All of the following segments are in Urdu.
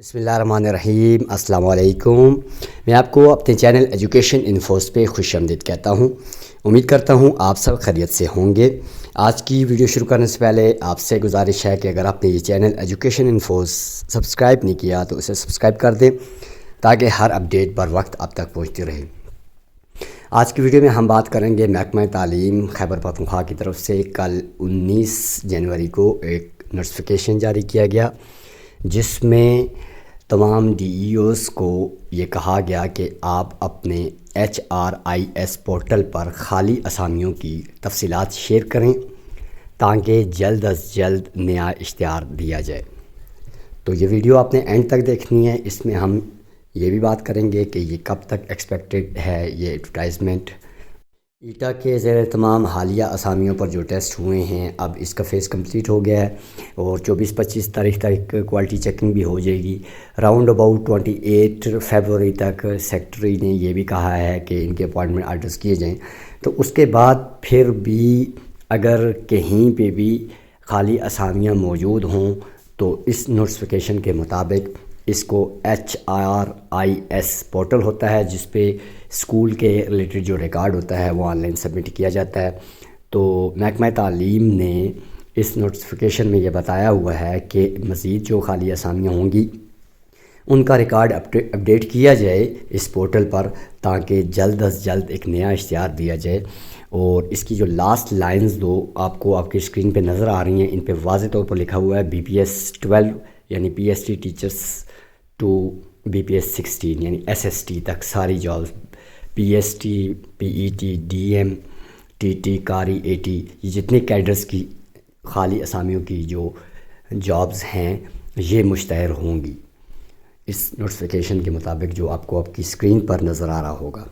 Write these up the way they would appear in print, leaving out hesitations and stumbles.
بسم اللہ الرحمن الرحیم۔ السلام علیکم۔ میں آپ کو اپنے چینل ایجوکیشن انفوز پہ خوش آمدید کہتا ہوں۔ امید کرتا ہوں آپ سب خیریت سے ہوں گے۔ آج کی ویڈیو شروع کرنے سے پہلے آپ سے گزارش ہے کہ اگر آپ نے یہ چینل ایجوکیشن انفوز سبسکرائب نہیں کیا تو اسے سبسکرائب کر دیں تاکہ ہر اپڈیٹ بر وقت آپ تک پہنچتی رہے۔ آج کی ویڈیو میں ہم بات کریں گے محکمہ تعلیم خیبر پختونخوا کی طرف سے کل 19 جنوری کو ایک نوٹیفیکیشن جاری کیا گیا، جس میں تمام ڈی ای اوز کو یہ کہا گیا کہ آپ اپنے HRIS پورٹل پر خالی اسامیوں کی تفصیلات شیئر کریں تاکہ جلد از جلد نیا اشتہار دیا جائے۔ تو یہ ویڈیو آپ نے اینڈ تک دیکھنی ہے۔ اس میں ہم یہ بھی بات کریں گے کہ یہ کب تک ایکسپیکٹڈ ہے یہ ایڈورٹائزمنٹ۔ ایٹا کے زیر تمام حالیہ اسامیوں پر جو ٹیسٹ ہوئے ہیں اب اس کا فیز کمپلیٹ ہو گیا ہے اور 24-25 تاریخ تک کوالٹی چیکنگ بھی ہو جائے گی۔ راؤنڈ اباؤٹ 28 فیبروری تک سیکٹری نے یہ بھی کہا ہے کہ ان کے اپوائنٹمنٹ آرڈرز کیے جائیں۔ تو اس کے بعد پھر بھی اگر کہیں پہ بھی خالی اسامیاں موجود ہوں تو اس نوٹیفیکیشن کے مطابق اس کو HRIS پورٹل ہوتا ہے جس پہ اسکول کے ریلیٹڈ جو ریکارڈ ہوتا ہے وہ آن لائن سبمٹ کیا جاتا ہے۔ تو محکمہ تعلیم نے اس نوٹیفیکیشن میں یہ بتایا ہوا ہے کہ مزید جو خالی اسامیاں ہوں گی ان کا ریکارڈ اپڈیٹ کیا جائے اس پورٹل پر تاکہ جلد از جلد ایک نیا اشتہار دیا جائے۔ اور اس کی جو لاسٹ لائنز دو آپ کو آپ کی اسکرین پہ نظر آ رہی ہیں، ان پہ واضح طور پر لکھا ہوا ہے BPS 12 یعنی PST ٹیچرس ٹو BPS 16 یعنی SST تک ساری jobs, PST PET DM TT کاری AT یہ جتنے کیڈرز کی خالی اسامیوں کی جو جابز ہیں یہ مشتہر ہوں گی اس نوٹیفیکیشن کے مطابق جو آپ کو آپ کی اسکرین پر نظر آ رہا ہوگا۔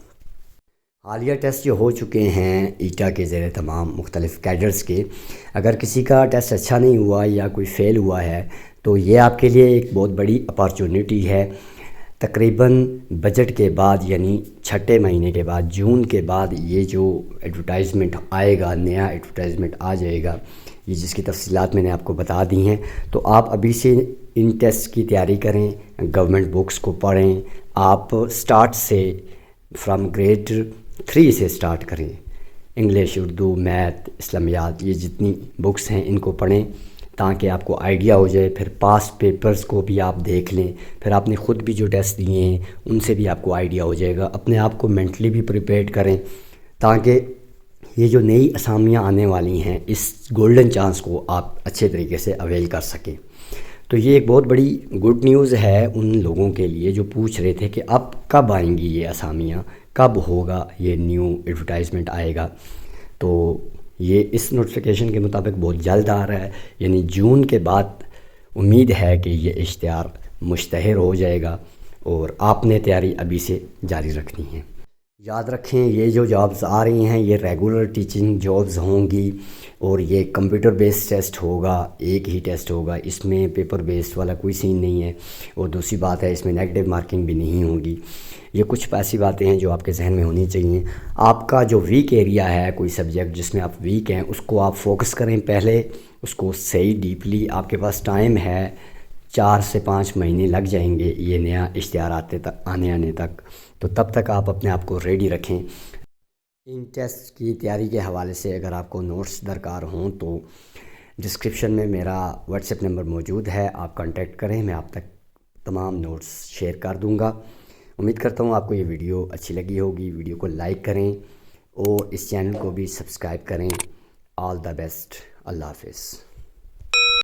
حالیہ ٹیسٹ جو ہو چکے ہیں ایٹا کے زیر تمام مختلف کیڈرز کے، اگر کسی کا ٹیسٹ اچھا نہیں ہوا یا کوئی فیل ہوا ہے تو یہ آپ کے لیے ایک بہت بڑی اپارچونٹی ہے۔ تقریباً بجٹ کے بعد یعنی چھٹے مہینے کے بعد جون کے بعد یہ جو ایڈورٹائزمنٹ آئے گا، نیا ایڈورٹائزمنٹ آ جائے گا، یہ جس کی تفصیلات میں نے آپ کو بتا دی ہیں۔ تو آپ ابھی سے ان ٹیسٹ کی تیاری کریں، گورنمنٹ بکس کو پڑھیں، آپ سٹارٹ سے فرام گریڈ 3 سے سٹارٹ کریں، انگلش، اردو، میتھ، اسلامیات یہ جتنی بکس ہیں ان کو پڑھیں تاکہ آپ کو آئیڈیا ہو جائے۔ پھر پاسٹ پیپرز کو بھی آپ دیکھ لیں، پھر آپ نے خود بھی جو ٹیسٹ دیے ہیں ان سے بھی آپ کو آئیڈیا ہو جائے گا۔ اپنے آپ کو مینٹلی بھی پریپیئرڈ کریں تاکہ یہ جو نئی اسامیاں آنے والی ہیں اس گولڈن چانس کو آپ اچھے طریقے سے اویل کر سکیں۔ تو یہ ایک بہت بڑی گڈ نیوز ہے ان لوگوں کے لیے جو پوچھ رہے تھے کہ اب کب آئیں گی یہ اسامیاں، کب ہوگا یہ نیو ایڈورٹائزمنٹ آئے گا۔ تو یہ اس نوٹیفیکیشن کے مطابق بہت جلد آ رہا ہے، یعنی جون کے بعد امید ہے کہ یہ اشتہار مشتہر ہو جائے گا اور آپ نے تیاری ابھی سے جاری رکھنی ہے۔ یاد رکھیں یہ جو جابز آ رہی ہیں یہ ریگولر ٹیچنگ جابز ہوں گی اور یہ کمپیوٹر بیسڈ ٹیسٹ ہوگا، ایک ہی ٹیسٹ ہوگا، اس میں پیپر بیسڈ والا کوئی سین نہیں ہے۔ اور دوسری بات ہے اس میں نیگیٹو مارکنگ بھی نہیں ہوگی۔ یہ کچھ ایسی باتیں ہیں جو آپ کے ذہن میں ہونی چاہیے۔ آپ کا جو ویک ایریا ہے کوئی سبجیکٹ جس میں آپ ویک ہیں اس کو آپ فوکس کریں پہلے، اس کو صحیح ڈیپلی، آپ کے پاس ٹائم ہے، 4 سے 5 مہینے لگ جائیں گے یہ نیا اشتہار آنے تک، تو تب تک آپ اپنے آپ کو ریڈی رکھیں۔ ان ٹیسٹ کی تیاری کے حوالے سے اگر آپ کو نوٹس درکار ہوں تو ڈسکرپشن میں میرا واٹس ایپ نمبر موجود ہے، آپ کانٹیکٹ کریں، میں آپ تک تمام نوٹس شیئر کر دوں گا۔ امید کرتا ہوں آپ کو یہ ویڈیو اچھی لگی ہوگی۔ ویڈیو کو لائک کریں اور اس چینل کو بھی سبسکرائب کریں۔ آل دا بیسٹ، اللہ حافظ۔